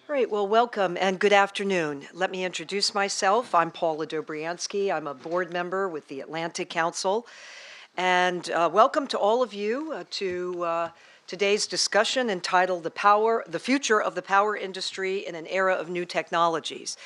Great. Well, welcome and good afternoon. Let me introduce myself. I'm Paula Dobriansky. I'm a board member with the Atlantic Council. And welcome to all of you to today's discussion entitled The Future of the Power Industry in an Era of New Technologies.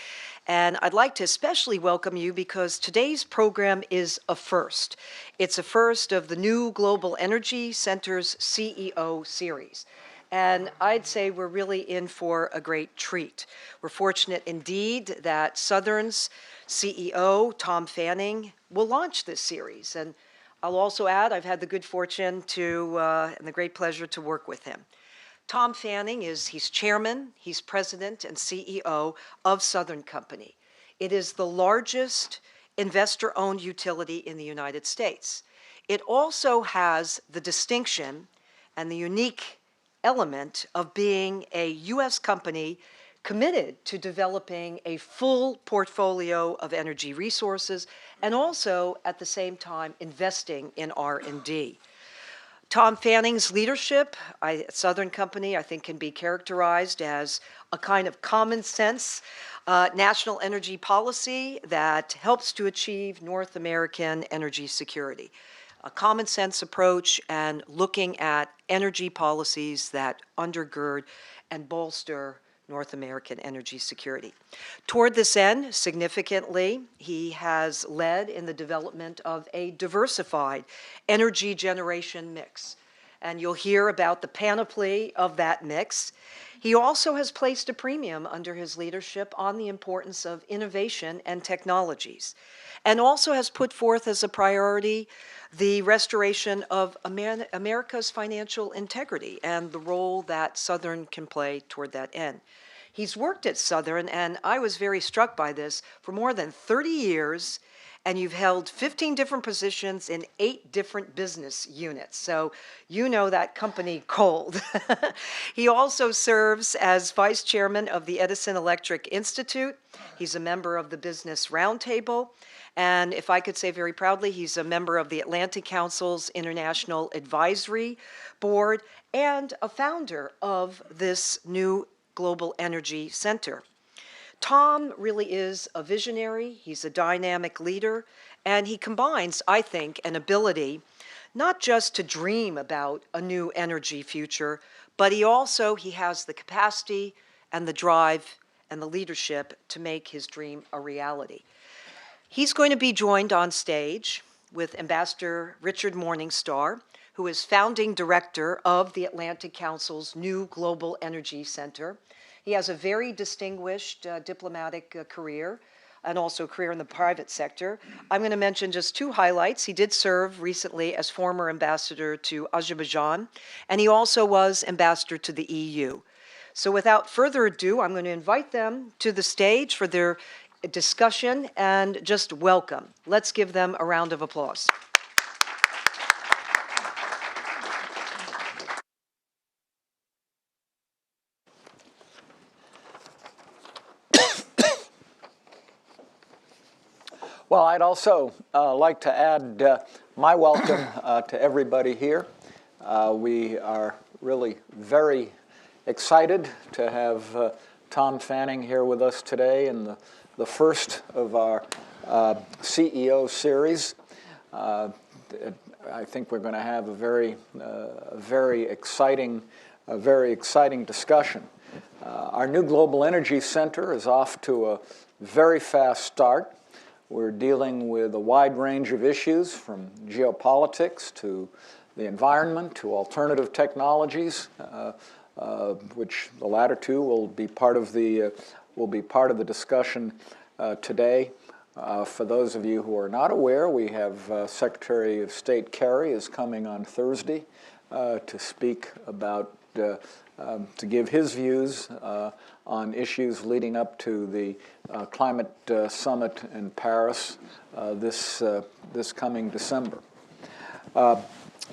And I'd like to especially welcome you because today's program is a first. It's a first of the new Global Energy Center's CEO series. And I'd say we're really in for a great treat. We're fortunate indeed that Southern's CEO, Tom Fanning, will launch this series. And I'll also add, I've had the good fortune and the great pleasure to work with him. Tom Fanning he's chairman, he's president and CEO of Southern Company. It is the largest investor-owned utility in the United States. It also has the distinction and the unique element of being a U.S. company committed to developing a full portfolio of energy resources and also at the same time investing in R&D. Tom Fanning's leadership at Southern Company, I think, can be characterized as a kind of common sense national energy policy that helps to achieve North American energy security. A common sense approach and looking at energy policies that undergird and bolster North American energy security. Toward this end, significantly, he has led in the development of a diversified energy generation mix. And you'll hear about the panoply of that mix. He also has placed a premium under his leadership on the importance of innovation and technologies, and also has put forth as a priority the restoration of America's financial integrity and the role that Southern can play toward that end. He's worked at Southern, and I was very struck by this, for more than 30 years, and you've held 15 different positions in 8 different business units. So you know that company cold. He also serves as vice chairman of the Edison Electric Institute. He's a member of the Business Roundtable. And if I could say very proudly, he's a member of the Atlantic Council's International Advisory Board and a founder of this new Global Energy Center. Tom really is a visionary, he's a dynamic leader, and he combines, I think, an ability not just to dream about a new energy future, but he has the capacity and the drive and the leadership to make his dream a reality. He's going to be joined on stage with Ambassador Richard Morningstar, who is founding director of the Atlantic Council's new Global Energy Center. He has a very distinguished diplomatic career and also a career in the private sector. I'm going to mention just 2 highlights. He did serve recently as former ambassador to Azerbaijan, and he also was ambassador to the EU. So without further ado, I'm going to invite them to the stage for their discussion and just welcome. Let's give them a round of applause. Well, I'd also like to add my welcome to everybody here. We are really very excited to have Tom Fanning here with us today in the first of our CEO series. I think we're going to have a very exciting discussion. Our new Global Energy Center is off to a very fast start. We're dealing with a wide range of issues, from geopolitics to the environment to alternative technologies, which the latter 2 will be part of the discussion today. For those of you who are not aware, we have Secretary of State Kerry is coming on Thursday to speak about to give his views on issues leading up to the climate summit in Paris this coming December.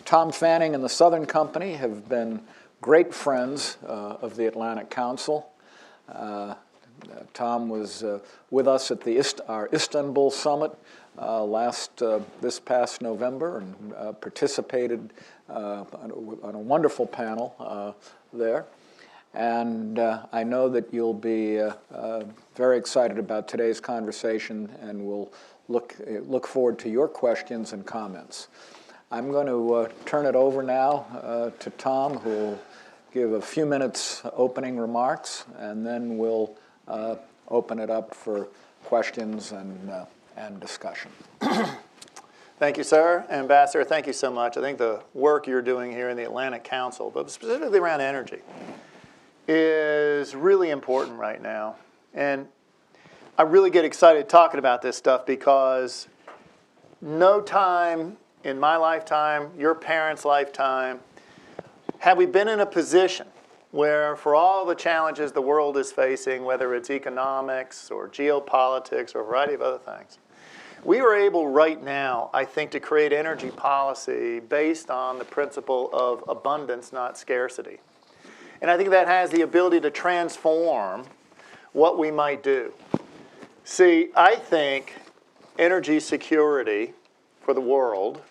Tom Fanning and the Southern Company have been great friends of the Atlantic Council. Tom was with us at our Istanbul summit this past November and participated on a wonderful panel there. And I know that you'll be very excited about today's conversation, and we'll look forward to your questions and comments. I'm going to turn it over now to Tom, who will give a few minutes opening remarks, and then we'll open it up for questions and discussion. Thank you, sir. Ambassador, thank you so much. I think the work you're doing here in the Atlantic Council, but specifically around energy, is really important right now. And I really get excited talking about this stuff because no time in my lifetime, your parents' lifetime, have we been in a position where for all the challenges the world is facing, whether it's economics or geopolitics or a variety of other things, we are able right now, I think, to create energy policy based on the principle of abundance, not scarcity. And I think that has the ability to transform what we might do. See, I think energy security for the world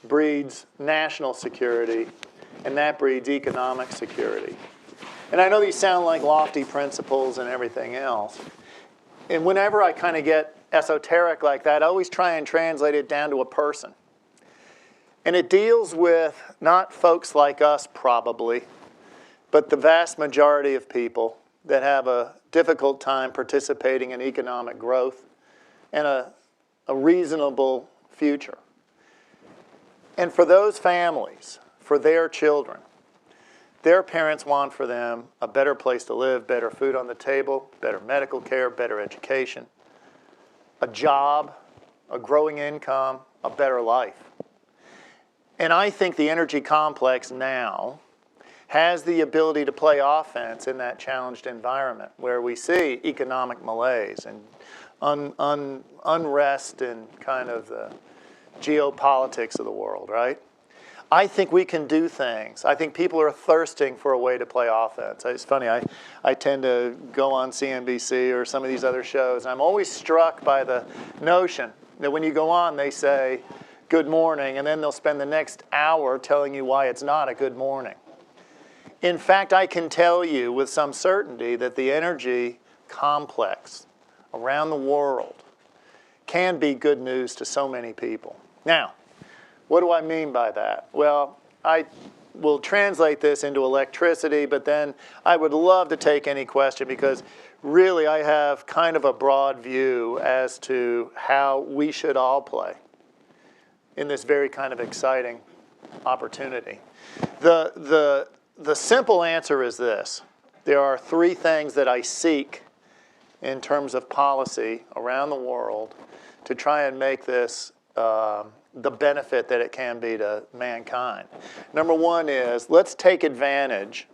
breeds national security, and that breeds economic security. And I know these sound like lofty principles and everything else. And whenever I kind of get esoteric like that, I always try and translate it down to a person. And it deals with not folks like us probably, but the vast majority of people that have a difficult time participating in economic growth and a reasonable future. And for those families, for their children, their parents want for them a better place to live, better food on the table, better medical care, better education, a job, a growing income, a better life. And I think the energy complex now has the ability to play offense in that challenged environment where we see economic malaise and unrest and kind of the geopolitics of the world, right? I think we can do things. I think people are thirsting for a way to play offense. It's funny, I tend to go on CNBC or some of these other shows, and I'm always struck by the notion that when you go on, they say, good morning, and then they'll spend the next hour telling you why it's not a good morning. In fact, I can tell you with some certainty that the energy complex around the world can be good news to so many people. Now, what do I mean by that? Well, I will translate this into electricity, but then I would love to take any question because really I have kind of a broad view as to how we should all play in this very kind of exciting opportunity. The simple answer is this. There are three things that I seek in terms of policy around the world to try and make this the benefit that it can be to mankind. Number one is let's take advantage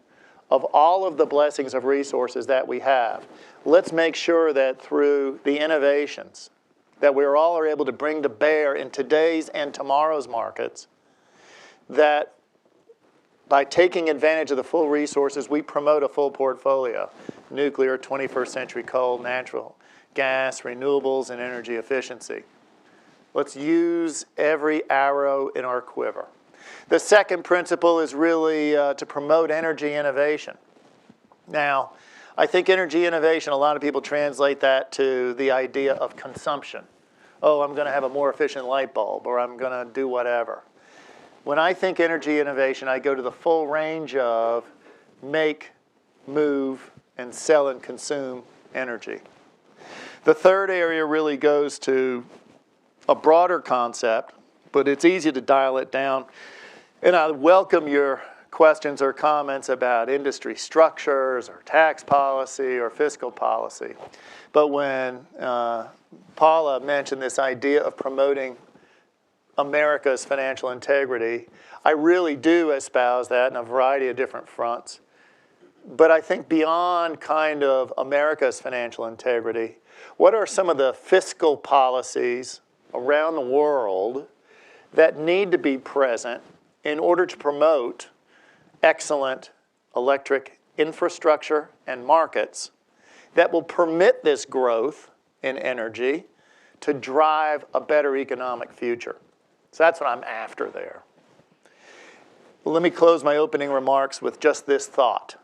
of all of the blessings of resources that we have. Let's make sure that through the innovations that we all are able to bring to bear in today's and tomorrow's markets, that by taking advantage of the full resources, we promote a full portfolio. Nuclear, 21st century coal, natural gas, renewables, and energy efficiency. Let's use every arrow in our quiver. The second principle is really to promote energy innovation. Now, I think energy innovation, a lot of people translate that to the idea of consumption. Oh, I'm going to have a more efficient light bulb, or I'm going to do whatever. When I think energy innovation, I go to the full range of make, move, and sell and consume energy. The third area really goes to a broader concept, but it's easy to dial it down. And I welcome your questions or comments about industry structures or tax policy or fiscal policy. But when Paula mentioned this idea of promoting America's financial integrity, I really do espouse that in a variety of different fronts. But I think beyond kind of America's financial integrity, what are some of the fiscal policies around the world that need to be present in order to promote excellent electric infrastructure and markets that will permit this growth in energy to drive a better economic future? So that's what I'm after there. Let me close my opening remarks with just this thought.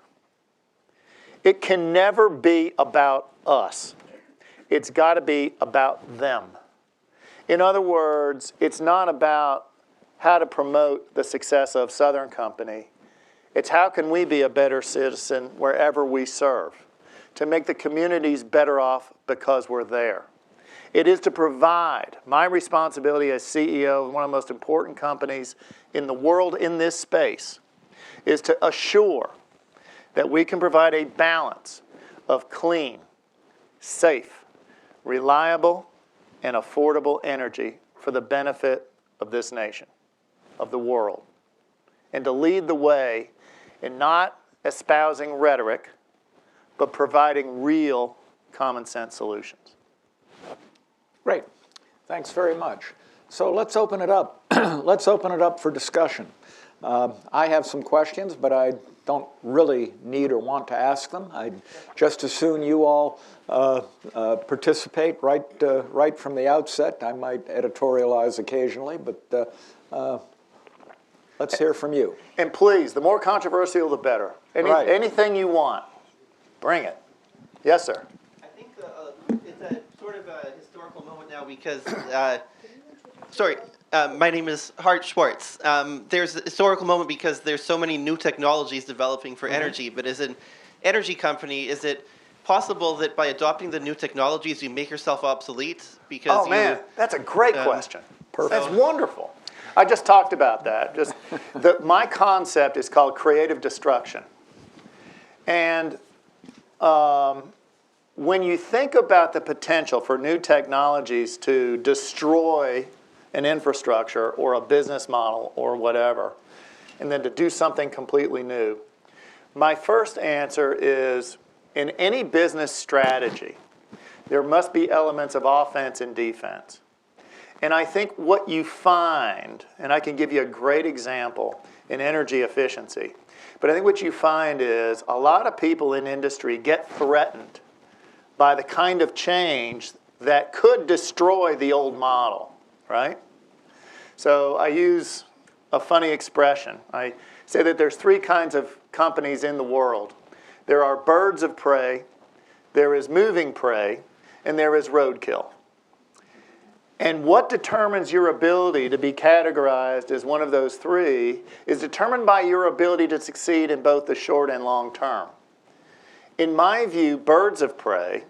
It can never be about us. It's got to be about them. In other words, it's not about how to promote the success of Southern Company. It's how can we be a better citizen wherever we serve, to make the communities better off because we're there. It is to provide. My responsibility as CEO of one of the most important companies in the world in this space is to assure that we can provide a balance of clean, safe, reliable, and affordable energy for the benefit of this nation, of the world, and to lead the way in not espousing rhetoric, but providing real common sense solutions. Great. Thanks very much. So let's open it up. Let's open it up for discussion. I have some questions, but I don't really need or want to ask them. I'd just as soon you all participate right from the outset. I might editorialize occasionally, but let's hear from you. And please, the more controversial, the better. Right. Anything you want, bring it. Yes, sir. I think it's a sort of a historical moment now because, my name is Hart Schwartz. There's a historical moment because there's so many new technologies developing for energy, but as an energy company, is it possible that by adopting the new technologies, you make yourself obsolete? Because Man, that's a great question. Perfect. That's wonderful. I just talked about that. My concept is called creative destruction. And when you think about the potential for new technologies to destroy an infrastructure or a business model or whatever, and then to do something completely new, my first answer is in any business strategy, there must be elements of offense and defense. And I think what you find, and I can give you a great example in energy efficiency, but I think what you find is a lot of people in industry get threatened by the kind of change that could destroy the old model, right? So I use a funny expression. I say that there's three kinds of companies in the world. There are birds of prey, there is moving prey, and there is roadkill. And what determines your ability to be categorized as one of those three is determined by your ability to succeed in both the short and long term. In my view, birds of prey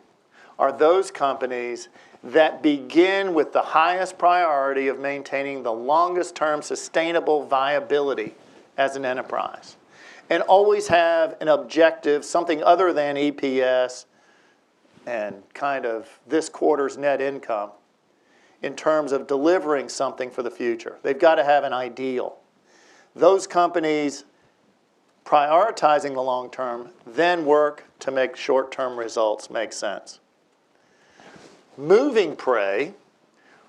are those companies that begin with the highest priority of maintaining the longest term sustainable viability as an enterprise, and always have an objective, something other than EPS and kind of this quarter's net income, in terms of delivering something for the future. They've got to have an ideal. Those companies prioritizing the long term then work to make short-term results make sense. Moving prey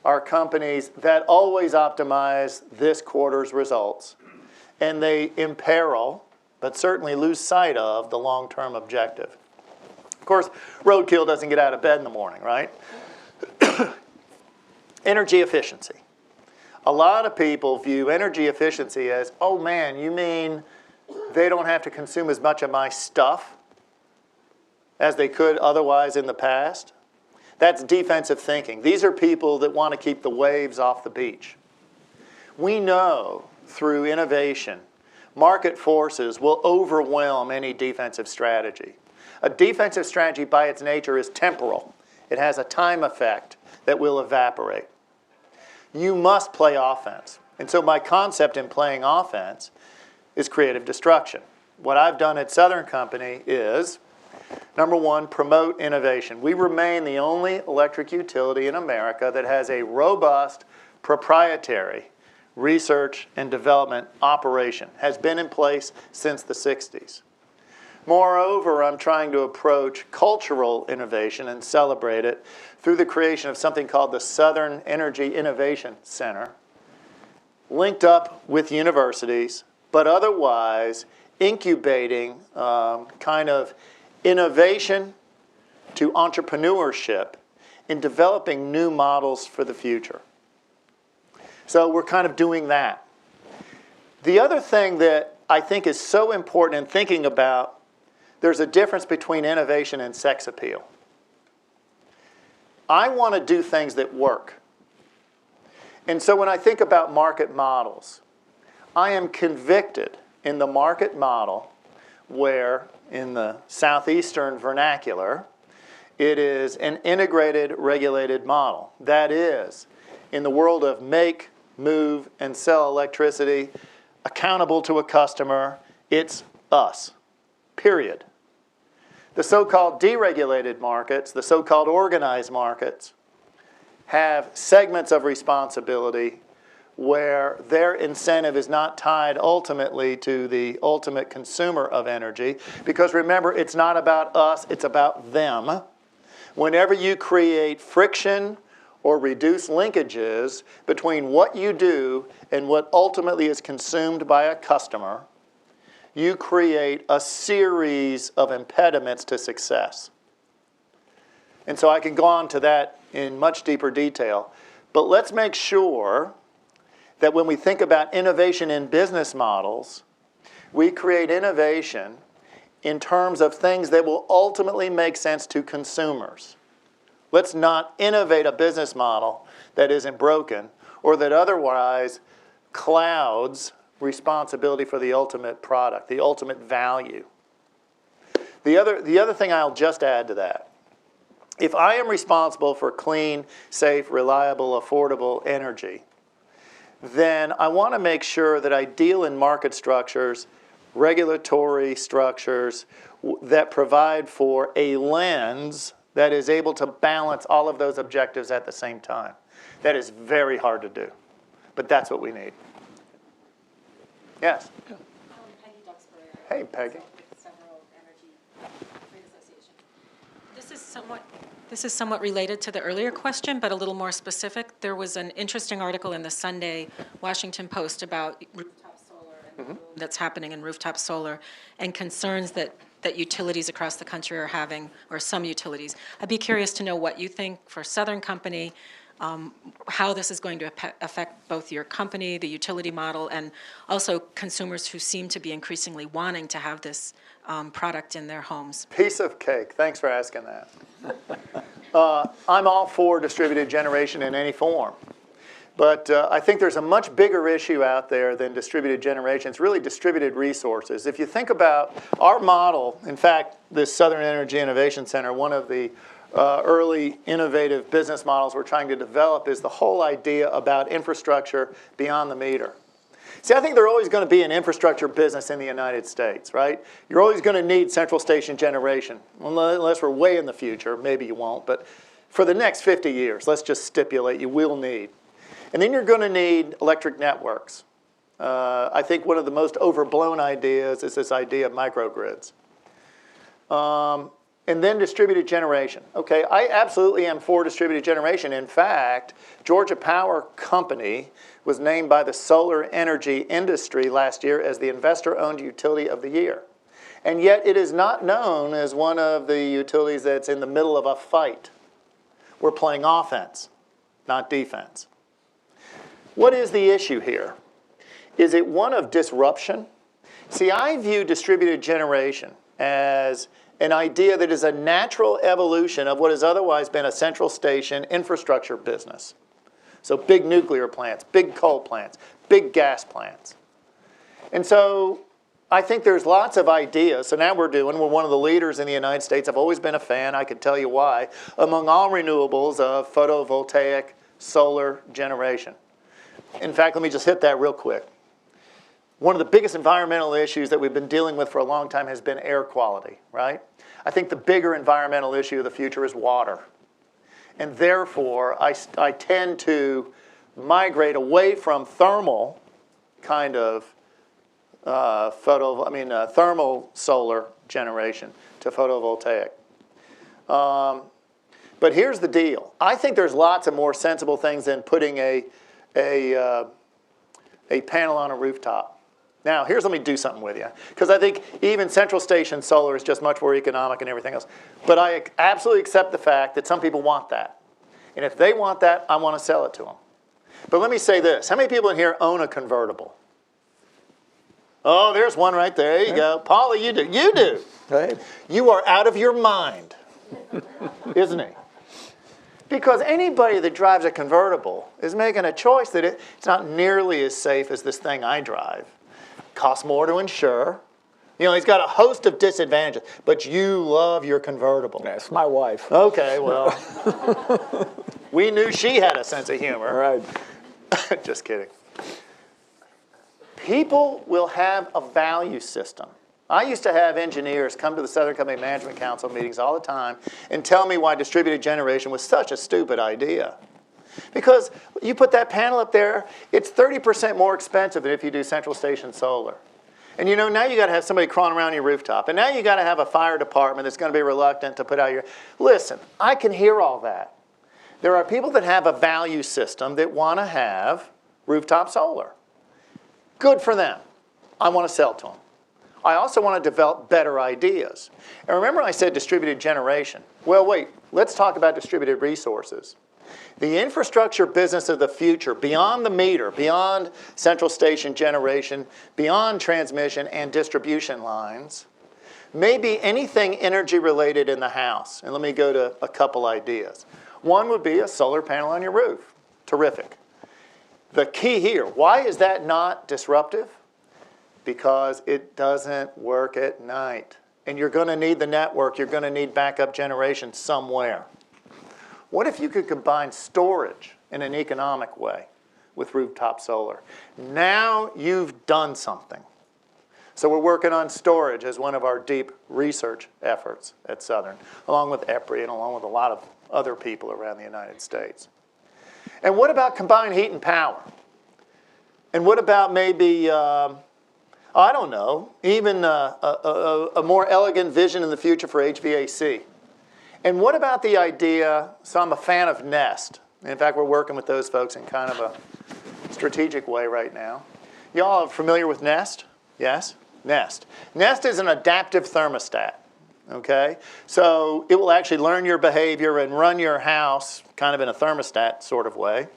are companies that always optimize this quarter's results, and they imperil, but certainly lose sight of, the long-term objective. Of course, roadkill doesn't get out of bed in the morning, right? Energy efficiency. A lot of people view energy efficiency as, oh man, you mean they don't have to consume as much of my stuff as they could otherwise in the past? That's defensive thinking. These are people that want to keep the waves off the beach. We know through innovation, market forces will overwhelm any defensive strategy. A defensive strategy by its nature is temporal. It has a time effect that will evaporate. You must play offense. And so my concept in playing offense is creative destruction. What I've done at Southern Company is, number one, promote innovation. We remain the only electric utility in America that has a robust, proprietary research and development operation. Has been in place since the 60s. Moreover, I'm trying to approach cultural innovation and celebrate it through the creation of something called the Southern Energy Innovation Center, linked up with universities, but otherwise incubating kind of innovation to entrepreneurship in developing new models for the future. So we're kind of doing that. The other thing that I think is so important in thinking about there's a difference between innovation and sex appeal. I want to do things that work. And so when I think about market models, I am convicted in the market model where, in the southeastern vernacular, it is an integrated, regulated model. That is, in the world of make, move, and sell electricity, accountable to a customer, it's us, period. The so-called deregulated markets, the so-called organized markets, have segments of responsibility where their incentive is not tied ultimately to the ultimate consumer of energy. Because remember, it's not about us, it's about them. Whenever you create friction or reduce linkages between what you do and what ultimately is consumed by a customer, you create a series of impediments to success. And so I can go on to that in much deeper detail. But let's make sure that when we think about innovation in business models, we create innovation in terms of things that will ultimately make sense to consumers. Let's not innovate a business model that isn't broken or that otherwise clouds responsibility for the ultimate product, the ultimate value. The other thing I'll just add to that, if I am responsible for clean, safe, reliable, affordable energy, then I want to make sure that I deal in market structures, regulatory structures that provide for a lens that is able to balance all of those objectives at the same time. That is very hard to do, but that's what we need. Yes? Peggy Duxbury. Hey, Peggy. With several energy trade associations. This is somewhat related to the earlier question, but a little more specific. There was an interesting article in the Sunday Washington Post about rooftop solar and the boom that's happening in rooftop solar and concerns that utilities across the country are having, or some utilities. I'd be curious to know what you think for Southern Company, how this is going to affect both your company, the utility model, and also consumers who seem to be increasingly wanting to have this product in their homes. Piece of cake. Thanks for asking that. I'm all for distributed generation in any form. But I think there's a much bigger issue out there than distributed generation. It's really distributed resources. If you think about our model, in fact, this Southern Energy Innovation Center, one of the early innovative business models we're trying to develop is the whole idea about infrastructure beyond the meter. See, I think there's always going to be an infrastructure business in the United States, right? You're always going to need central station generation, unless we're way in the future. Maybe you won't, but for the next 50 years, let's just stipulate you will need. And then you're going to need electric networks. I think one of the most overblown ideas is this idea of microgrids. And then distributed generation. Okay, I absolutely am for distributed generation. In fact, Georgia Power Company was named by the solar energy industry last year as the investor-owned utility of the year. And yet it is not known as one of the utilities that's in the middle of a fight. We're playing offense, not defense. What is the issue here? Is it one of disruption? See, I view distributed generation as an idea that is a natural evolution of what has otherwise been a central station infrastructure business. So big nuclear plants, big coal plants, big gas plants. And so I think there's lots of ideas. So now we're one of the leaders in the United States. I've always been a fan, I could tell you why, among all renewables of photovoltaic solar generation. In fact, let me just hit that real quick. One of the biggest environmental issues that we've been dealing with for a long time has been air quality, right? I think the bigger environmental issue of the future is water. And therefore, I tend to migrate away from thermal kind of thermal solar generation to photovoltaic. But here's the deal. I think there's lots of more sensible things than putting a panel on a rooftop. Now, let me do something with you, because I think even central station solar is just much more economic and everything else. But I absolutely accept the fact that some people want that. And if they want that, I want to sell it to them. But let me say this. How many people in here own a convertible? Oh, there's one right there. There you go. Paula, you do. You do. Right. You are out of your mind, isn't he? Because anybody that drives a convertible is making a choice that it's not nearly as safe as this thing I drive. Costs more to insure. You know, he's got a host of disadvantages, but you love your convertible. That's my wife. Okay, well, we knew she had a sense of humor. Right. Just kidding. People will have a value system. I used to have engineers come to the Southern Company Management Council meetings all the time and tell me why distributed generation was such a stupid idea. Because you put that panel up there, it's 30% more expensive than if you do central station solar. And you know, now you got to have somebody crawling around your rooftop. And now you got to have a fire department that's going to be reluctant to put out your... Listen, I can hear all that. There are people that have a value system that want to have rooftop solar. Good for them. I want to sell to them. I also want to develop better ideas. And remember I said distributed generation. Well, wait, let's talk about distributed resources. The infrastructure business of the future, beyond the meter, beyond central station generation, beyond transmission and distribution lines, may be anything energy related in the house. And let me go to a couple ideas. One would be a solar panel on your roof. Terrific. The key here, why is that not disruptive? Because it doesn't work at night. And you're going to need the network. You're going to need backup generation somewhere. What if you could combine storage in an economic way with rooftop solar? Now you've done something. So we're working on storage as one of our deep research efforts at Southern, along with EPRI and along with a lot of other people around the United States. And what about combined heat and power? And what about maybe, I don't know, even a more elegant vision in the future for HVAC? And what about the idea, so I'm a fan of Nest. In fact, we're working with those folks in kind of a strategic way right now. Y'all are familiar with Nest? Yes? Nest. Nest is an adaptive thermostat, okay? So it will actually learn your behavior and run your house kind of in a thermostat sort of way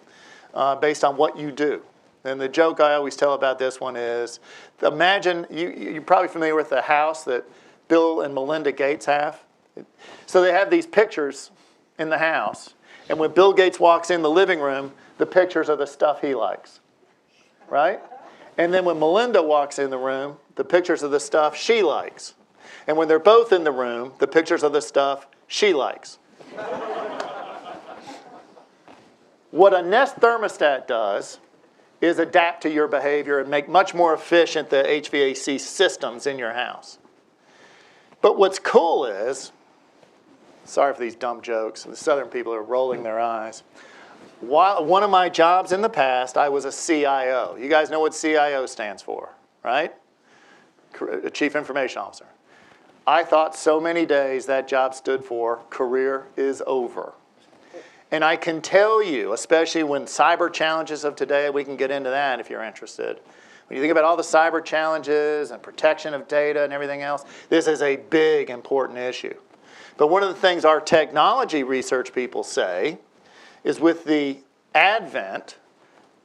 based on what you do. And the joke I always tell about this one is, imagine, you're probably familiar with the house that Bill and Melinda Gates have. So they have these pictures in the house, and when Bill Gates walks in the living room, the pictures are the stuff he likes, right? And then when Melinda walks in the room, the pictures are the stuff she likes. And when they're both in the room, the pictures are the stuff she likes. What a Nest thermostat does is adapt to your behavior and make much more efficient the HVAC systems in your house. But what's cool is, sorry for these dumb jokes, the Southern people are rolling their eyes. One of my jobs in the past, I was a CIO. You guys know what CIO stands for, right? Chief Information Officer. I thought so many days that job stood for career is over. And I can tell you, especially when cyber challenges of today, we can get into that if you're interested. When you think about all the cyber challenges and protection of data and everything else, this is a big, important issue. But one of the things our technology research people say is with the advent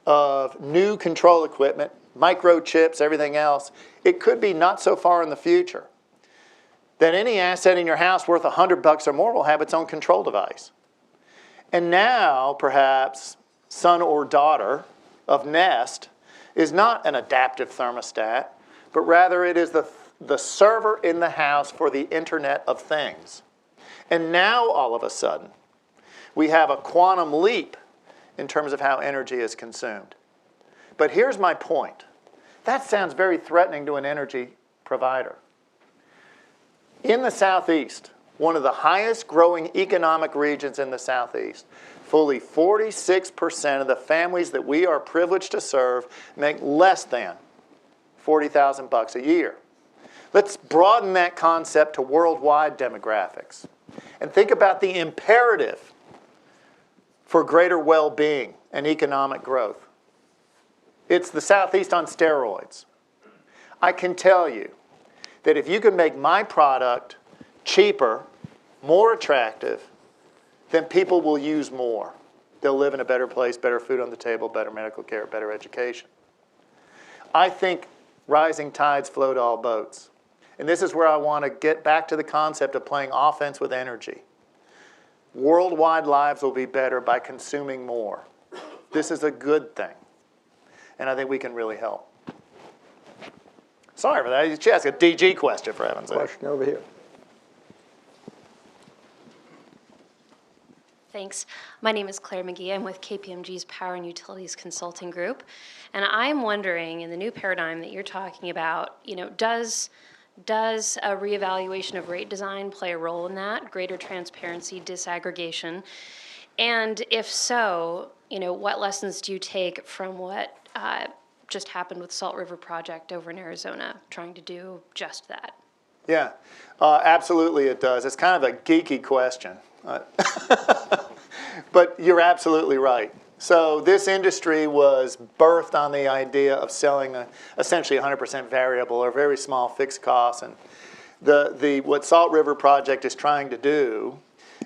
of new control equipment, microchips, everything else, it could be not so far in the future that any asset in your house worth $100 or more will have its own control device. And now, perhaps, son or daughter of Nest is not an adaptive thermostat, but rather it is the server in the house for the Internet of Things. And now, all of a sudden, we have a quantum leap in terms of how energy is consumed. But here's my point. That sounds very threatening to an energy provider. In the Southeast, one of the highest growing economic regions in the Southeast, fully 46% of the families that we are privileged to serve make less than $40,000 a year. Let's broaden that concept to worldwide demographics and think about the imperative for greater well-being and economic growth. It's the Southeast on steroids. I can tell you that if you can make my product cheaper, more attractive, then people will use more. They'll live in a better place, better food on the table, better medical care, better education. I think rising tides float all boats. And this is where I want to get back to the concept of playing offense with energy. Worldwide lives will be better by consuming more. This is a good thing. And I think we can really help. Sorry for that. You asked a DG question, for heaven's sake. Question over here. Thanks. My name is Claire McGee. I'm with KPMG's Power and Utilities Consulting Group. And I'm wondering, in the new paradigm that you're talking about, does a reevaluation of rate design play a role in that? Greater transparency, disaggregation? And if so, what lessons do you take from what just happened with Salt River Project over in Arizona, trying to do just that? Yeah, absolutely it does. It's kind of a geeky question. But you're absolutely right. So this industry was birthed on the idea of selling essentially 100% variable or very small fixed costs. And what Salt River Project is trying to do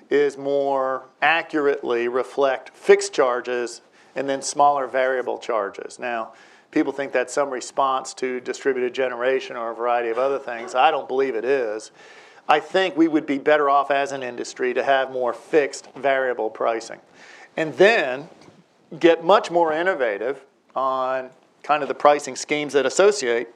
is more accurately reflect fixed charges and then smaller variable charges. Now, people think that's some response to distributed generation or a variety of other things. I don't believe it is. I think we would be better off as an industry to have more fixed variable pricing. And then get much more innovative on kind of the pricing schemes that associate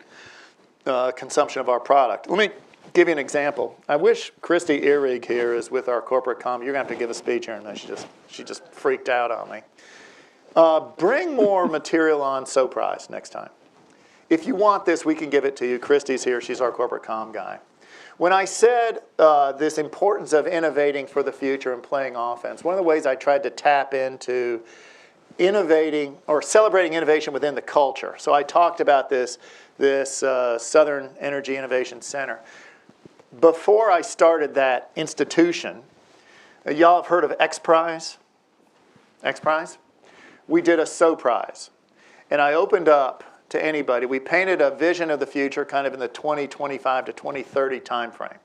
consumption of our product. Let me give you an example. I wish Christy Ehrig here is with our corporate comm. You're going to have to give a speech here, and she just freaked out on me. Bring more material on SoPrice next time. If you want this, we can give it to you. Christy's here. She's our corporate comm guy. When I said this importance of innovating for the future and playing offense, one of the ways I tried to tap into innovating or celebrating innovation within the culture. So I talked about this Southern Energy Innovation Center. Before I started that institution, y'all have heard of X-Prize? X-Prize? We did a SoPrize. And I opened up to anybody. We painted a vision of the future kind of in the 2025 to 2030 timeframe.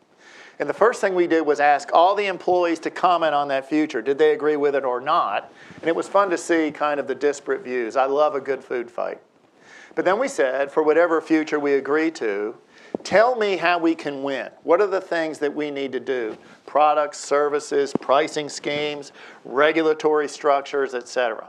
And the first thing we did was ask all the employees to comment on that future. Did they agree with it or not? And it was fun to see kind of the disparate views. I love a good food fight. But then we said, for whatever future we agree to, tell me how we can win. What are the things that we need to do? Products, services, pricing schemes, regulatory structures, et cetera.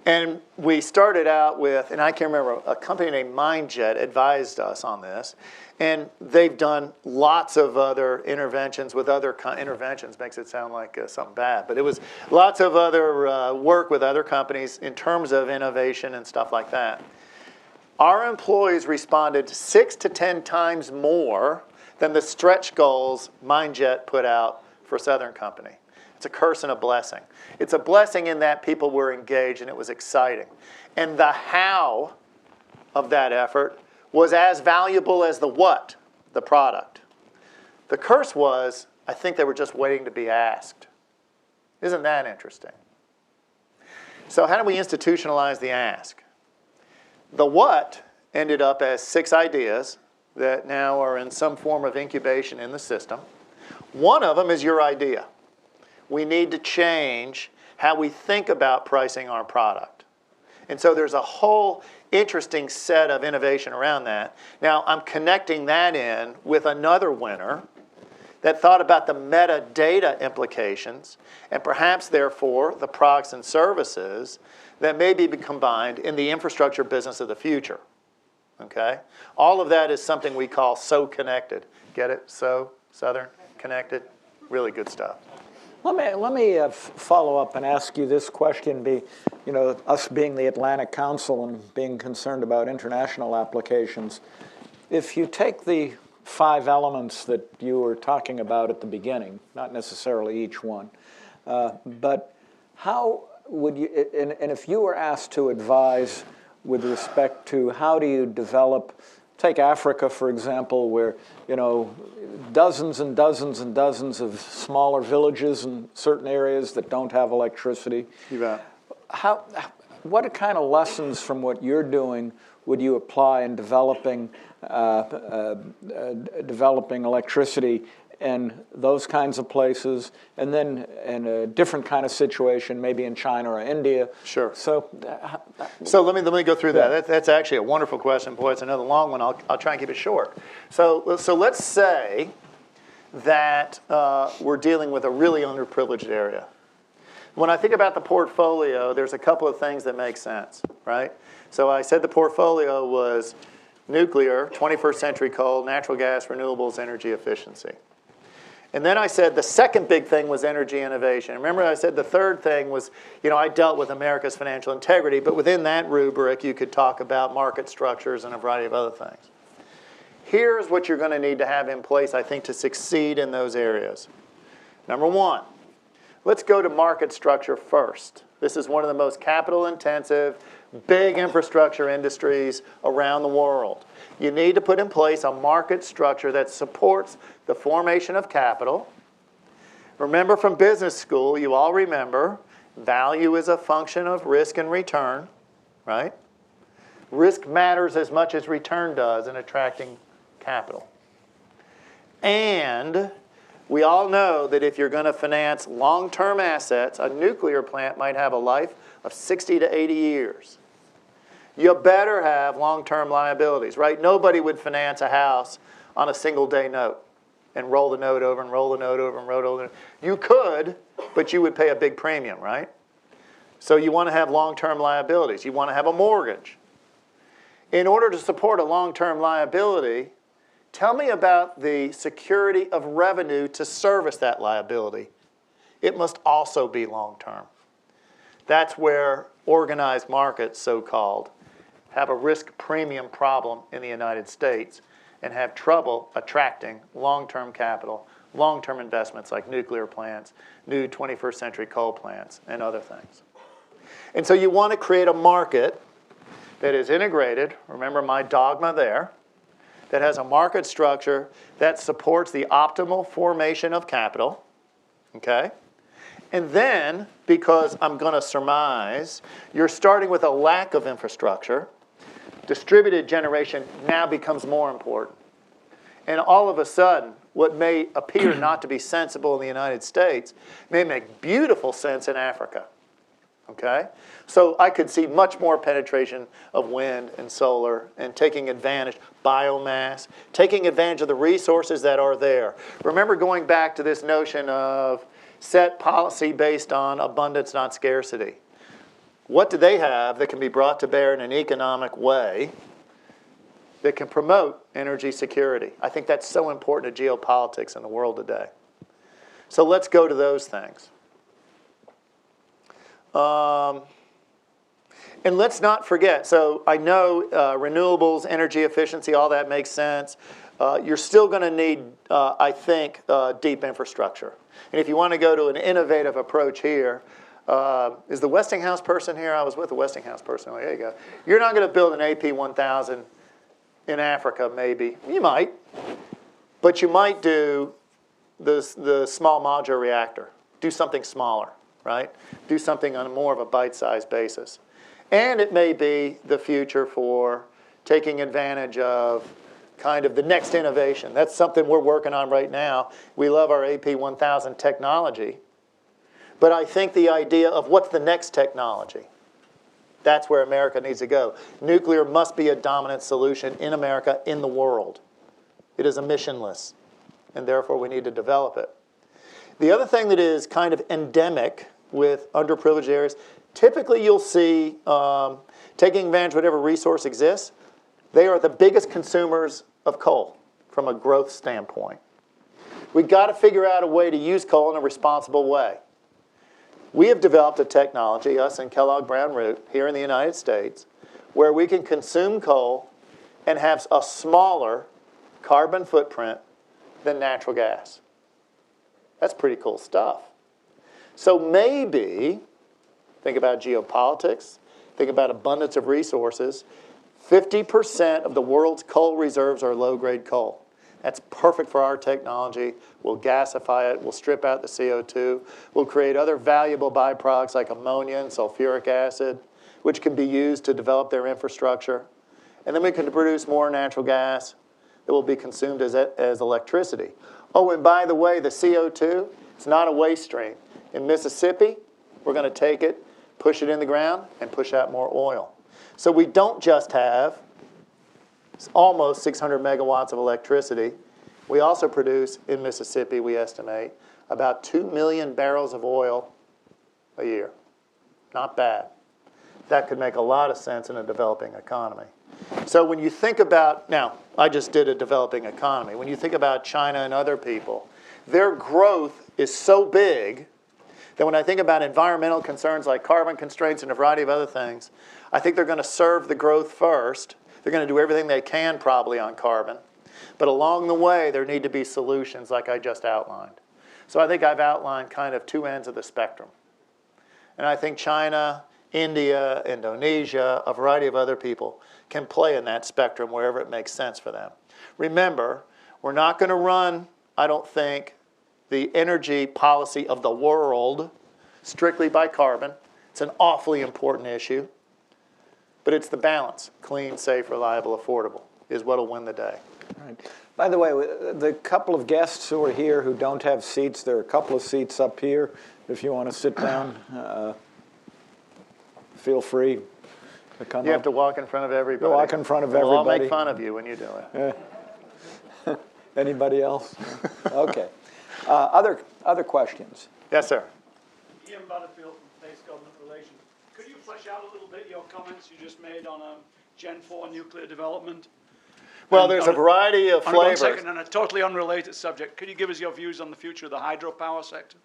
And we started out with, and I can remember, a company named MindJet advised us on this. And they've done lots of other interventions with other interventions. Makes it sound like something bad. But it was lots of other work with other companies in terms of innovation and stuff like that. Our employees responded 6 to 10 times more than the stretch goals MindJet put out for Southern Company. It's a curse and a blessing. It's a blessing in that people were engaged and it was exciting. And the how of that effort was as valuable as the what, the product. The curse was, I think they were just waiting to be asked. Isn't that interesting? So how do we institutionalize the ask? The what ended up as 6 ideas that now are in some form of incubation in the system. One of them is your idea. We need to change how we think about pricing our product. And so there's a whole interesting set of innovation around that. Now, I'm connecting that in with another winner that thought about the metadata implications and perhaps, therefore, the products and services that may be combined in the infrastructure business of the future. Okay? All of that is something we call So Connected. Get it? So, Southern, connected. Really good stuff. Let me follow up and ask you this question. Us being the Atlantic Council and being concerned about international applications, if you take the 5 elements that you were talking about at the beginning, not necessarily each one, but how would you, and if you were asked to advise with respect to how do you develop, take Africa, for example, where, dozens and dozens and dozens of smaller villages in certain areas that don't have electricity. You bet. What kind of lessons from what you're doing would you apply in developing electricity and those kinds of places, and then in a different kind of situation, maybe in China or India. Sure. So let me go through that. That's actually a wonderful question. Boy, it's another long one. I'll try and keep it short. So let's say that we're dealing with a really underprivileged area. When I think about the portfolio, there's a couple of things that make sense, right? So I said the portfolio was nuclear, 21st century coal, natural gas, renewables, energy efficiency. And then I said the second big thing was energy innovation. Remember I said the third thing was, I dealt with America's financial integrity, but within that rubric you could talk about market structures and a variety of other things. Here's what you're going to need to have in place, I think, to succeed in those areas. Number one, let's go to market structure first. This is one of the most capital-intensive, big infrastructure industries around the world. You need to put in place a market structure that supports the formation of capital. Remember from business school, you all remember, value is a function of risk and return, right? Risk matters as much as return does in attracting capital. And we all know that if you're going to finance long-term assets, a nuclear plant might have a life of 60 to 80 years. You better have long-term liabilities, right? Nobody would finance a house on a single-day note and roll the note over and roll the note over and roll the note over. You could, but you would pay a big premium, right? So you want to have long-term liabilities. You want to have a mortgage. In order to support a long-term liability, tell me about the security of revenue to service that liability. It must also be long-term. That's where organized markets, so-called, have a risk premium problem in the United States and have trouble attracting long-term capital, long-term investments like nuclear plants, new 21st century coal plants, and other things. And so you want to create a market that is integrated, remember my dogma there, that has a market structure that supports the optimal formation of capital, okay? And then, because I'm going to surmise, you're starting with a lack of infrastructure, distributed generation now becomes more important. And all of a sudden, what may appear not to be sensible in the United States may make beautiful sense in Africa, okay? So I could see much more penetration of wind and solar and taking advantage, biomass, taking advantage of the resources that are there. Remember going back to this notion of set policy based on abundance, not scarcity. What do they have that can be brought to bear in an economic way that can promote energy security? I think that's so important to geopolitics in the world today. So let's go to those things. And let's not forget, so I know renewables, energy efficiency, all that makes sense. You're still going to need, I think, deep infrastructure. And if you want to go to an innovative approach here, is the Westinghouse person here? I was with the Westinghouse person. Oh, there you go. You're not going to build an AP1000 in Africa, maybe. You might. But you might do the small modular reactor. Do something smaller, right? Do something on more of a bite-sized basis. And it may be the future for taking advantage of kind of the next innovation. That's something we're working on right now. We love our AP1000 technology. But I think the idea of what's the next technology, that's where America needs to go. Nuclear must be a dominant solution in America, in the world. It is emissionless, and therefore we need to develop it. The other thing that is kind of endemic with underprivileged areas, typically you'll see taking advantage of whatever resource exists, they are the biggest consumers of coal from a growth standpoint. We've got to figure out a way to use coal in a responsible way. We have developed a technology, us and Kellogg Brown Root, here in the United States, where we can consume coal and have a smaller carbon footprint than natural gas. That's pretty cool stuff. So maybe, think about geopolitics, think about abundance of resources, 50% of the world's coal reserves are low-grade coal. That's perfect for our technology. We'll gasify it. We'll strip out the CO2. We'll create other valuable byproducts like ammonia and sulfuric acid, which can be used to develop their infrastructure. And then we can produce more natural gas that will be consumed as electricity. Oh, and by the way, the CO2, it's not a waste stream. In Mississippi, we're going to take it, push it in the ground, and push out more oil. So we don't just have almost 600 megawatts of electricity. We also produce, in Mississippi, we estimate, about 2 million barrels of oil a year. Not bad. That could make a lot of sense in a developing economy. So when you think about, now, I just did a developing economy. When you think about China and other people, their growth is so big that when I think about environmental concerns like carbon constraints and a variety of other things, I think they're going to serve the growth first. They're going to do everything they can probably on carbon. But along the way, there need to be solutions like I just outlined. So I think I've outlined kind of two ends of the spectrum. And I think China, India, Indonesia, a variety of other people can play in that spectrum wherever it makes sense for them. Remember, we're not going to run, I don't think, the energy policy of the world strictly by carbon. It's an awfully important issue. But it's the balance, clean, safe, reliable, affordable, is what will win the day. Right. By the way, the couple of guests who are here who don't have seats, there are a couple of seats up here. If you want to sit down, feel free to come You up. have to walk in front of everybody. Walk in front of We'll all everybody. make fun of you when you do it. Anybody else? Okay. Other questions? Yes, sir. Ian Butterfield from Space Government Relations. Could you flesh out a little bit your comments you just made on Gen 4 nuclear development? Well, And there's on a variety of On one flavors. second, on a totally unrelated subject, could you give us your views on the future of the hydropower sector?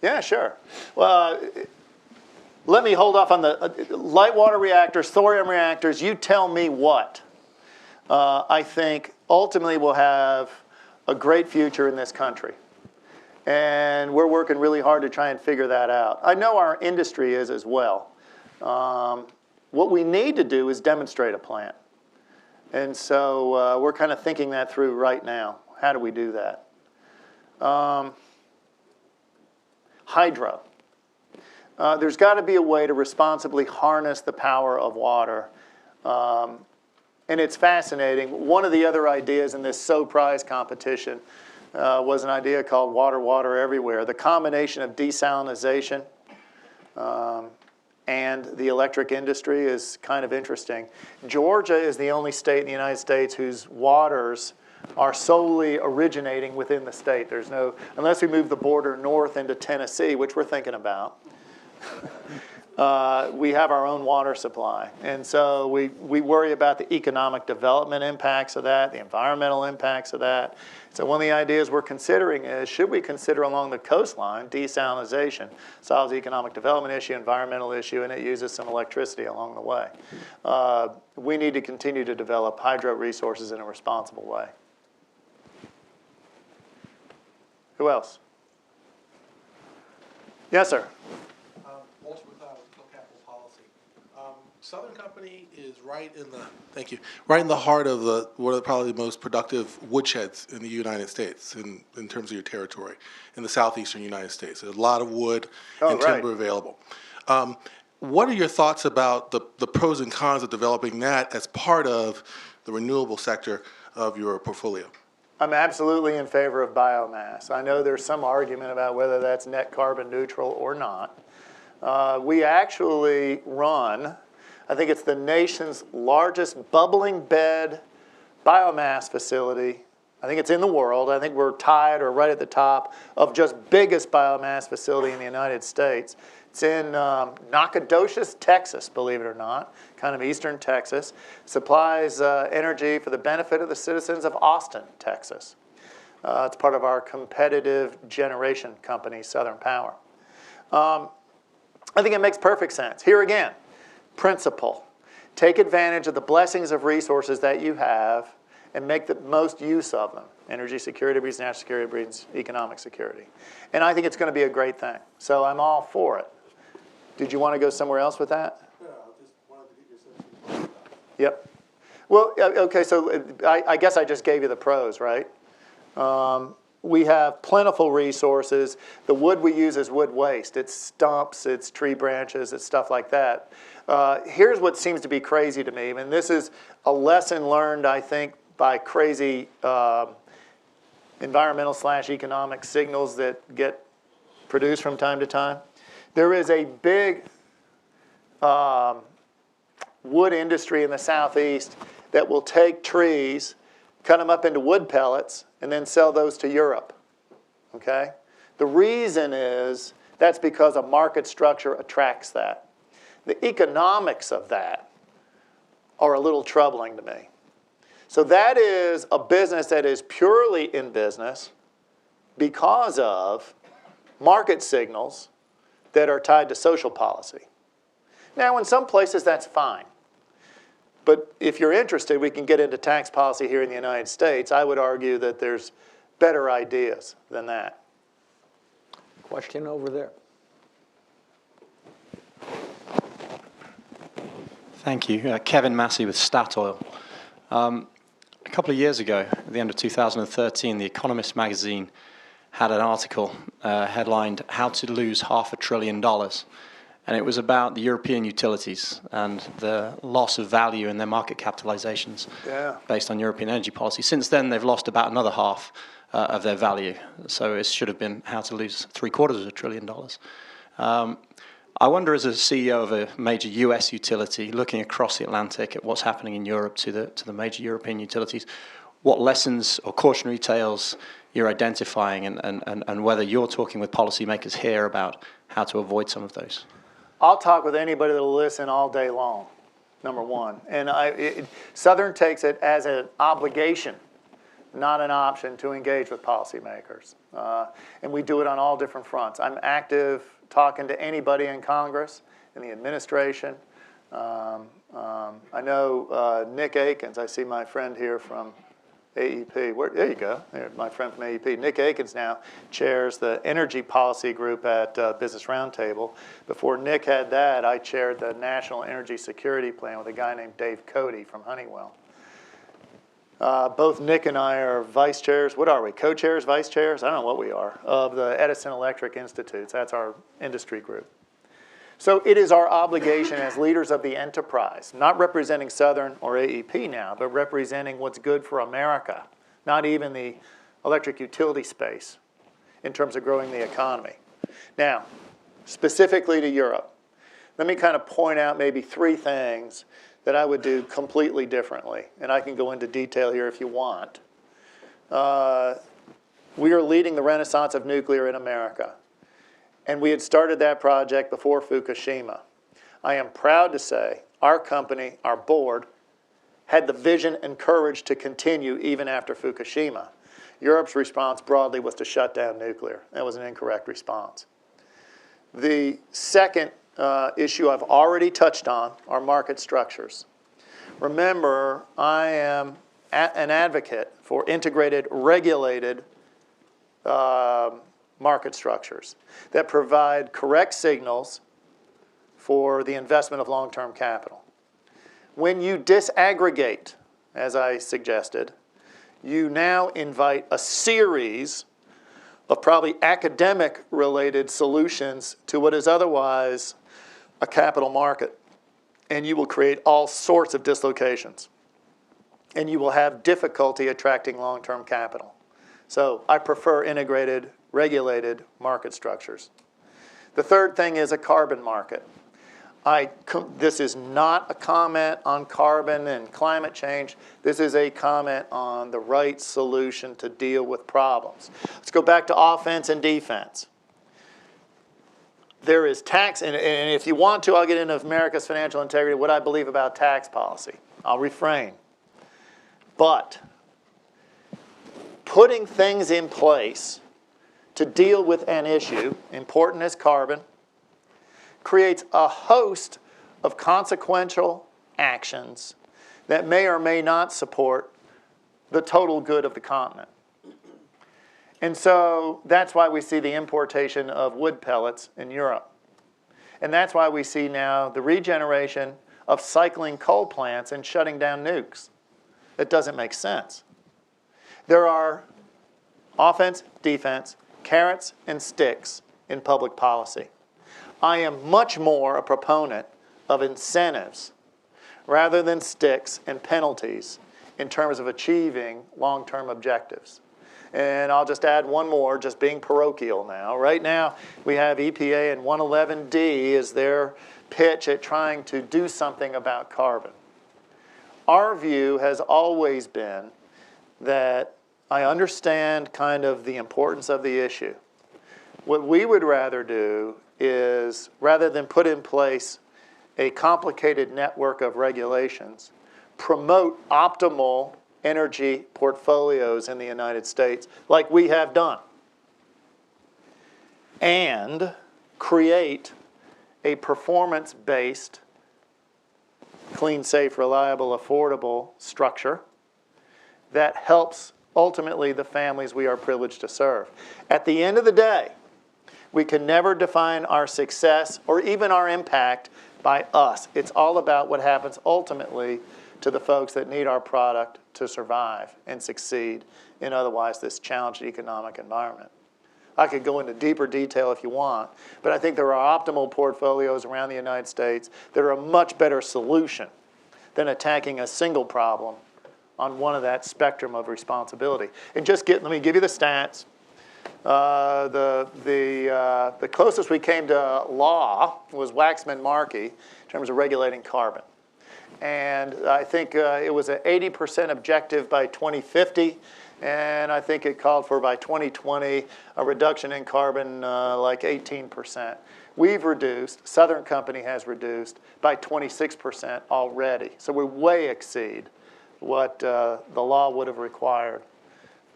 Yeah, sure. Well, let me hold off on the light water reactors, thorium reactors. You tell me what. I think ultimately we'll have a great future in this country. And we're working really hard to try and figure that out. I know our industry is as well. What we need to do is demonstrate a plant. And so we're kind of thinking that through right now. How do we do that? Hydro. There's got to be a way to responsibly harness the power of water. And it's fascinating. One of the other ideas in this So Prize competition was an idea called Water, Water Everywhere. The combination of desalinization and the electric industry is kind of interesting. Georgia is the only state in the United States whose waters are solely originating within the state. There's no, unless we move the border north into Tennessee, which we're thinking about, we have our own water supply. And so we worry about the economic development impacts of that, the environmental impacts of that. So one of the ideas we're considering is, should we consider along the coastline desalinization? Solves the economic development issue, environmental issue, and it uses some electricity along the way. We need to continue to develop hydro resources in a responsible way. Who else? Yes, sir. Walter McLeod with Hill Capital Policy. Southern Company is right in the heart of one of the probably the most productive woodsheds in the United States in terms of your territory in the southeastern United States. There's a lot of wood and timber available. What are your thoughts about the pros and cons of developing that as part of the renewable sector of your portfolio? I'm absolutely in favor of biomass. I know there's some argument about whether that's net carbon neutral or not. We actually run, I think it's the nation's largest bubbling bed biomass facility. I think it's in the world. I think we're tied or right at the top of just biggest biomass facility in the United States. It's in Nacogdoches, Texas, believe it or not, kind of eastern Texas. Supplies energy for the benefit of the citizens of Austin, Texas. It's part of our competitive generation company, Southern Power. I think it makes perfect sense. Here again, principle. Take advantage of the blessings of resources that you have and make the most use of them. Energy security breeds national security breeds economic security. And I think it's going to be a great thing. So I'm all for it. Did you want to go somewhere else with that? No, I just wanted to get your sense. Yep. Well, okay, so I guess I just gave you the pros, right? We have plentiful resources. The wood we use is wood waste. It's stumps, it's tree branches, it's stuff like that. Here's what seems to be crazy to me, and this is a lesson learned, I think, by crazy environmental/economic signals that get produced from time to time. There is a big wood industry in the Southeast that will take trees, cut them up into wood pellets, and then sell those to Europe, okay? The reason is that's because a market structure attracts that. The economics of that are a little troubling to me. So that is a business that is purely in business because of market signals that are tied to social policy. Now, in some places, that's fine. But if you're interested, we can get into tax policy here in the United States. I would argue that there's better ideas than that. Question over there. Thank you. Kevin Massey with Statoil. A couple of years ago, at the end of 2013, The Economist magazine had an article headlined, "How to Lose $500 billion." And it was about the European utilities and the loss of value in their market capitalizations based on European energy policy. Since then, they've lost about another half of their value. So it should have been how to lose $750 billion. I wonder, as a CEO of a major US utility, looking across the Atlantic at what's happening in Europe to the major European utilities, what lessons or cautionary tales you're identifying and whether you're talking with policymakers here about how to avoid some of those. I'll talk with anybody that'll listen all day long, number one. And Southern takes it as an obligation, not an option, to engage with policymakers. And we do it on all different fronts. I'm active talking to anybody in Congress, in the administration. I know Nick Akins. I see my friend here from AEP. There you go. There's my friend from AEP. Nick Akins now chairs the energy policy group at Business Roundtable. Before Nick had that, I chaired the National Energy Security Plan with a guy named Dave Cody from Honeywell. Both Nick and I are vice chairs. What are we? Co-chairs, vice chairs? I don't know what we are. Of the Edison Electric Institutes. That's our industry group. So it is our obligation as leaders of the enterprise, not representing Southern or AEP now, but representing what's good for America, not even the electric utility space in terms of growing the economy. Now, specifically to Europe, let me kind of point out maybe 3 things that I would do completely differently, and I can go into detail here if you want. We are leading the renaissance of nuclear in America. And we had started that project before Fukushima. I am proud to say our company, our board, had the vision and courage to continue even after Fukushima. Europe's response broadly was to shut down nuclear. That was an incorrect response. The second issue I've already touched on are market structures. Remember, I am an advocate for integrated, regulated market structures that provide correct signals for the investment of long-term capital. When you disaggregate, as I suggested, you now invite a series of probably academic-related solutions to what is otherwise a capital market, and you will create all sorts of dislocations, and you will have difficulty attracting long-term capital. So I prefer integrated, regulated market structures. The third thing is a carbon market. This is not a comment on carbon and climate change. This is a comment on the right solution to deal with problems. Let's go back to offense and defense. There is tax, and if you want to, I'll get into America's financial integrity, what I believe about tax policy. I'll refrain. But putting things in place to deal with an issue, important as carbon, creates a host of consequential actions that may or may not support the total good of the continent. And so that's why we see the importation of wood pellets in Europe. And that's why we see now the regeneration of cycling coal plants and shutting down nukes. It doesn't make sense. There are offense, defense, carrots and sticks in public policy. I am much more a proponent of incentives rather than sticks and penalties in terms of achieving long-term objectives. And I'll just add one more, just being parochial now. Right now, we have EPA and 111D as their pitch at trying to do something about carbon. Our view has always been that I understand kind of the importance of the issue. What we would rather do is, rather than put in place a complicated network of regulations, promote optimal energy portfolios in the United States, like we have done, and create a performance-based, clean, safe, reliable, affordable structure that helps ultimately the families we are privileged to serve. At the end of the day, we can never define our success or even our impact by us. It's all about what happens ultimately to the folks that need our product to survive and succeed in otherwise this challenged economic environment. I could go into deeper detail if you want, but I think there are optimal portfolios around the United States that are a much better solution than attacking a single problem on one of that spectrum of responsibility. And let me give you the stats. The closest we came to law was Waxman-Markey in terms of regulating carbon. And I think it was an 80% objective by 2050, and I think it called for by 2020 a reduction in carbon like 18%. We've reduced, Southern Company has reduced by 26% already. So we way exceed what the law would have required.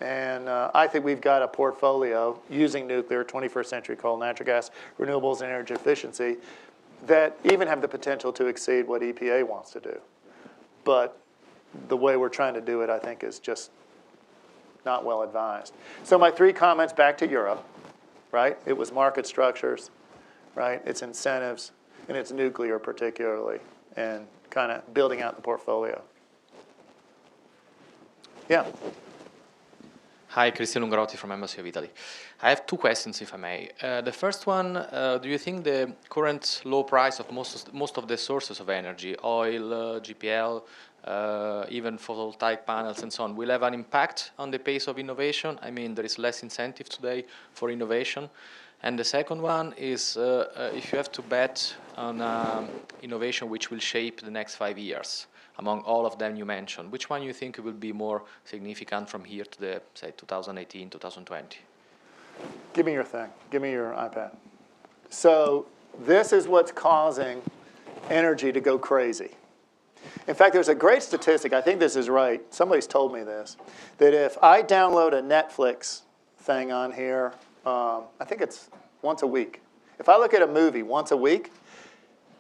And I think we've got a portfolio using nuclear, 21st century coal, natural gas, renewables, and energy efficiency that even have the potential to exceed what EPA wants to do. But the way we're trying to do it, I think, is just not well advised. So my three comments back to Europe, right? It was market structures, right? It's incentives, and it's nuclear particularly, and kind of building out the portfolio. Yeah. Hi, Cristian Ungarotti from Embassy of Italy. I have two questions, if I may. The first one, do you think the current low price of most of the sources of energy, oil, GPL, even photovoltaic panels and so on, will have an impact on the pace of innovation? I mean, there is less incentive today for innovation. And the second one is, if you have to bet on innovation which will shape the next 5 years, among all of them you mentioned, which one you think will be more significant from here to the, say, 2018, 2020? Give me your thing. Give me your iPad. So this is what's causing energy to go crazy. In fact, there's a great statistic. I think this is right. Somebody's told me this, that if I download a Netflix thing on here, I think it's once a week. If I look at a movie once a week,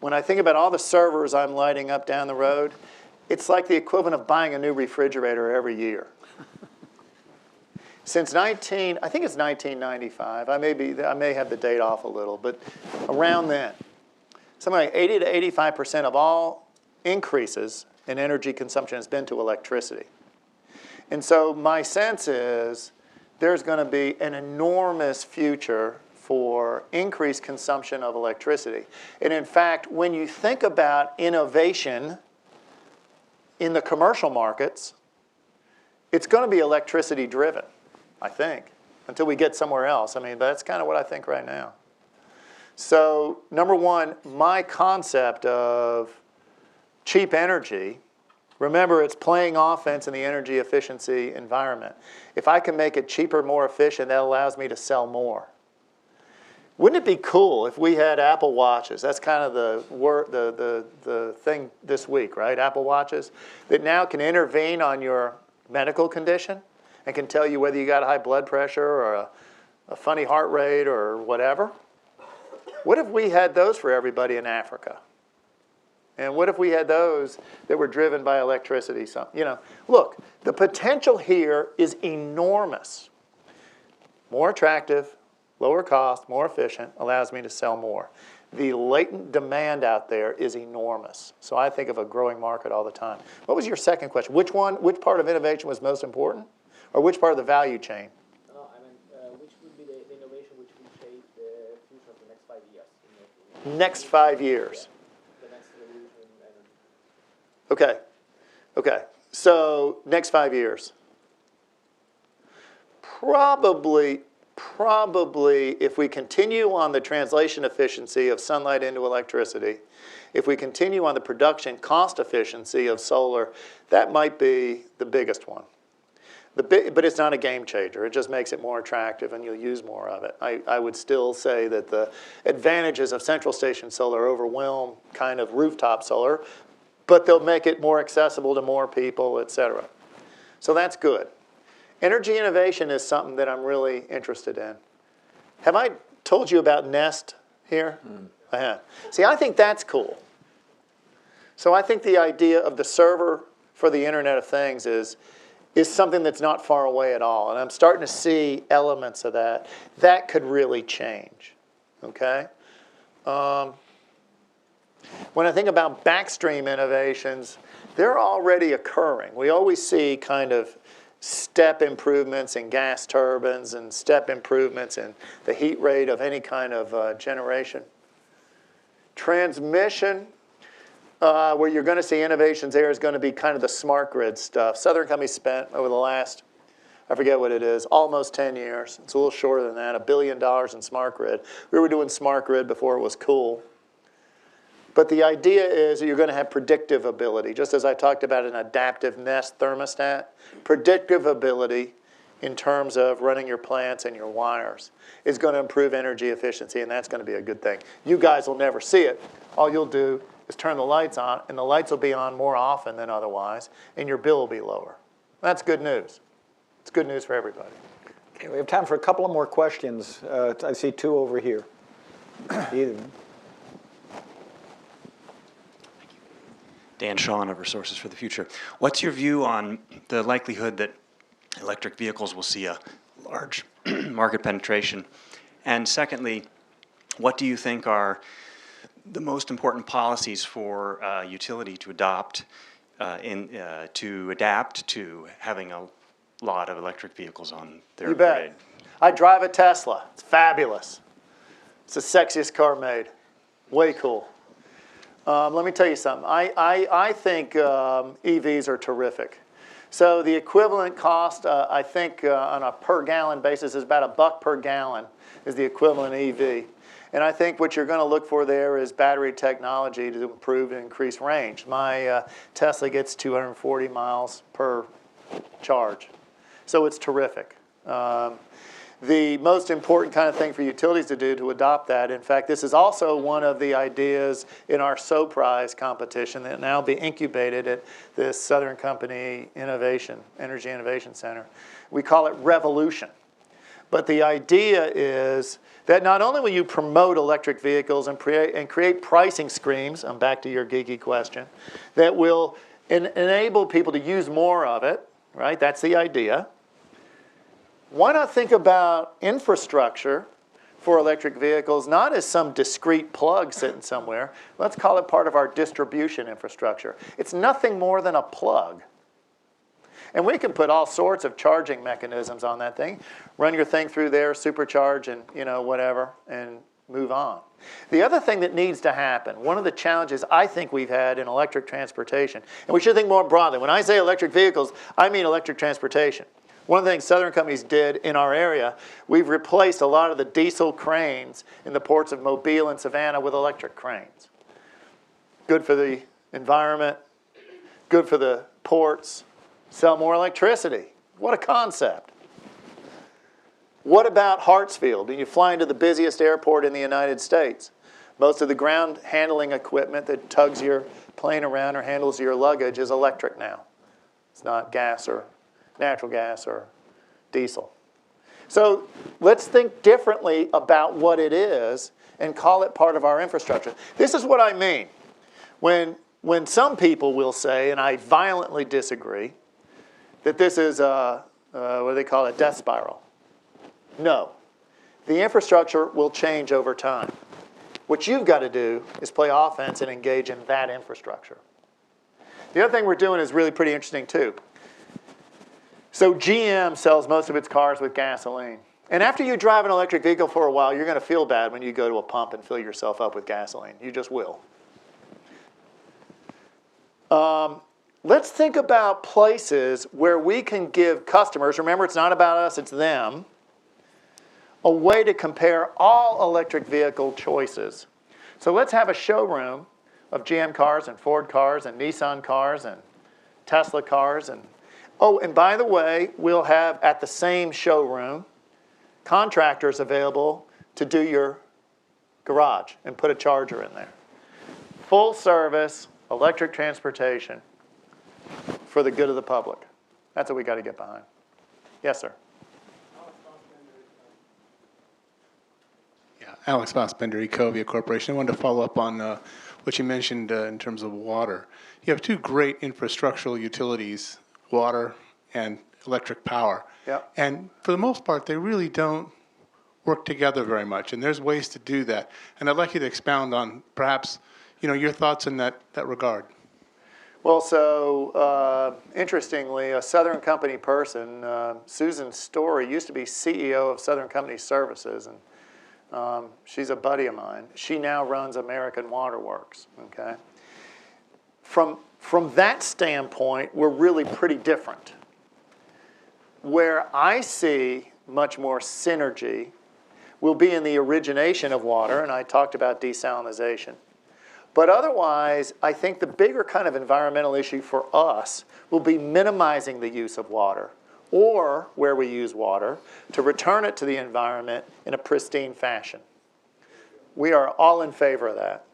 when I think about all the servers I'm lighting up down the road, it's like the equivalent of buying a new refrigerator every year. Since I think it's 1995. I may have the date off a little, but around then, something like 80 to 85% of all increases in energy consumption has been to electricity. And so my sense is there's going to be an enormous future for increased consumption of electricity. And in fact, when you think about innovation in the commercial markets, it's going to be electricity driven, I think, until we get somewhere else. I mean, that's kind of what I think right now. So number one, my concept of cheap energy, remember it's playing offense in the energy efficiency environment. If I can make it cheaper, more efficient, that allows me to sell more. Wouldn't it be cool if we had Apple Watches? That's kind of the thing this week, right? Apple Watches that now can intervene on your medical condition and can tell you whether you got high blood pressure or a funny heart rate or whatever. What if we had those for everybody in Africa? And what if we had those that were driven by electricity? So, look, the potential here is enormous. More attractive, lower cost, more efficient, allows me to sell more. The latent demand out there is enormous. So I think of a growing market all the time. What was your second question? Which part of innovation was most important? Or which part of the value chain? No, I mean, which would be the innovation which will shape the future of the next 5 years? Next 5 years. The next revolution in energy. Okay. So next 5 years. probably, if we continue on the translation efficiency of sunlight into electricity, if we continue on the production cost efficiency of solar, that might be the biggest one. But it's not a game changer. It just makes it more attractive and you'll use more of it. I would still say that the advantages of central station solar overwhelm kind of rooftop solar, but they'll make it more accessible to more people, et cetera. So that's good. Energy innovation is something that I'm really interested in. Have I told you about Nest here? I have. See, I think that's cool. So I think the idea of the server for the Internet of Things is something that's not far away at all. And I'm starting to see elements of that. That could really change, okay? When I think about backstream innovations, they're already occurring. We always see kind of step improvements in gas turbines and step improvements in the heat rate of any kind of generation. Transmission, where you're going to see innovations there is going to be kind of the smart grid stuff. Southern Company spent over the last, I forget what it is, almost 10 years. It's a little shorter than that, $1 billion in smart grid. We were doing smart grid before it was cool. But the idea is that you're going to have predictive ability, just as I talked about an adaptive Nest thermostat. Predictive ability in terms of running your plants and your wires is going to improve energy efficiency, and that's going to be a good thing. You guys will never see it. All you'll do is turn the lights on, and the lights will be on more often than otherwise, and your bill will be lower. That's good news. It's good news for everybody. Okay, we have time for a couple of more questions. I see two over here. Either. Dan Shawn of Resources for the Future. What's your view on the likelihood that electric vehicles will see a large market penetration? And secondly, what do you think are the most important policies for utility to adopt to adapt to having a lot of electric vehicles on their You bet. grid? I drive a Tesla. It's fabulous. It's the sexiest car made. Way cool. Let me tell you something. I think EVs are terrific. So the equivalent cost, I think, on a per gallon basis is about $1 per gallon is the equivalent EV. And I think what you're going to look for there is battery technology to improve and increase range. My Tesla gets 240 miles per charge. So it's terrific. The most important kind of thing for utilities to do to adopt that, in fact, this is also one of the ideas in our SO Prize competition that now be incubated at this Southern Company Energy Innovation Center. We call it Revolution. But the idea is that not only will you promote electric vehicles and create pricing schemes, I'm back to your geeky question, that will enable people to use more of it, right? That's the idea. Why not think about infrastructure for electric vehicles not as some discrete plug sitting somewhere. Let's call it part of our distribution infrastructure. It's nothing more than a plug. And we can put all sorts of charging mechanisms on that thing. Run your thing through there, supercharge, and whatever, and move on. The other thing that needs to happen, one of the challenges I think we've had in electric transportation, and we should think more broadly. When I say electric vehicles, I mean electric transportation. One of the things Southern Companies did in our area, we've replaced a lot of the diesel cranes in the ports of Mobile and Savannah with electric cranes. Good for the environment, good for the ports, sell more electricity. What a concept. What about Hartsfield? You fly into the busiest airport in the United States. Most of the ground handling equipment that tugs your plane around or handles your luggage is electric now. It's not gas or natural gas or diesel. So let's think differently about what it is and call it part of our infrastructure. This is what I mean. When some people will say, and I violently disagree, that this is what do they call it, death spiral. No. The infrastructure will change over time. What you've got to do is play offense and engage in that infrastructure. The other thing we're doing is really pretty interesting too. So GM sells most of its cars with gasoline. And after you drive an electric vehicle for a while, you're going to feel bad when you go to a pump and fill yourself up with gasoline. You just will. let's think about places where we can give customers, remember it's not about us, it's them, a way to compare all electric vehicle choices. So let's have a showroom of GM cars and Ford cars and Nissan cars and Tesla cars. And by the way, we'll have at the same showroom contractors available to do your garage and put a charger in there. Full service electric transportation for the good of the public. That's what we got to get behind. Yes, sir. Yeah, Alex Fassbender, Ecovia Corporation. I wanted to follow up on what you mentioned in terms of water. You have two great infrastructural utilities, water and electric power. Yep. And for the most part, they really don't work together very much, and there's ways to do that. And I'd like you to expound on perhaps, your thoughts in that regard. Well, so interestingly, a Southern Company person, Susan Story, used to be CEO of Southern Company Services, and she's a buddy of mine. She now runs American Water Works, okay? From that standpoint, we're really pretty different. Where I see much more synergy will be in the origination of water, and I talked about desalination. But otherwise, I think the bigger kind of environmental issue for us will be minimizing the use of water, or where we use water, to return it to the environment in a pristine fashion. We are all in favor of that.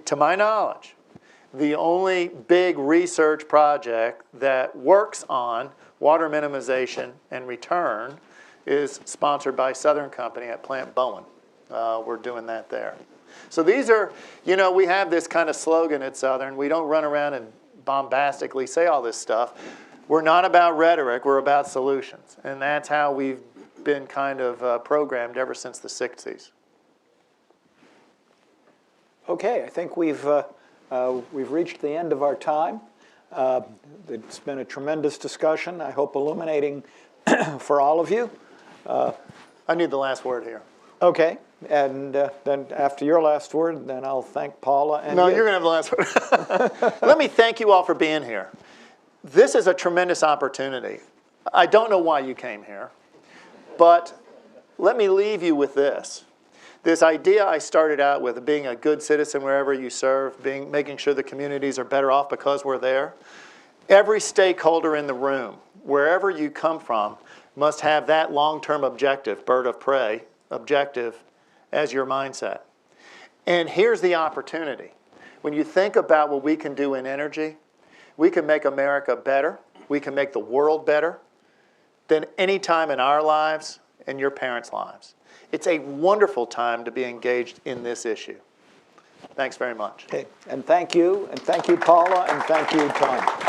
To my knowledge, the only big research project that works on water minimization and return is sponsored by Southern Company at Plant Bowen. We're doing that there. So these are, we have this kind of slogan at Southern. We don't run around and bombastically say all this stuff. We're not about rhetoric, we're about solutions. And that's how we've been kind of programmed ever since the 60s. Okay, I think we've reached the end of our time. It's been a tremendous discussion, I hope illuminating for all of you. I need the last word here. Okay, and then after your last word, then I'll thank Paula and No, you. you're going to have the last word. Let me thank you all for being here. This is a tremendous opportunity. I don't know why you came here, but let me leave you with this. This idea I started out with, being a good citizen wherever you serve, making sure the communities are better off because we're there. Every stakeholder in the room, wherever you come from, must have that long-term objective, bird of prey objective, as your mindset. And here's the opportunity. When you think about what we can do in energy, we can make America better, we can make the world better than any time in our lives and your parents' lives. It's a wonderful time to be engaged in this issue. Thanks very much. Okay, and thank you Paula, and thank you, Tom.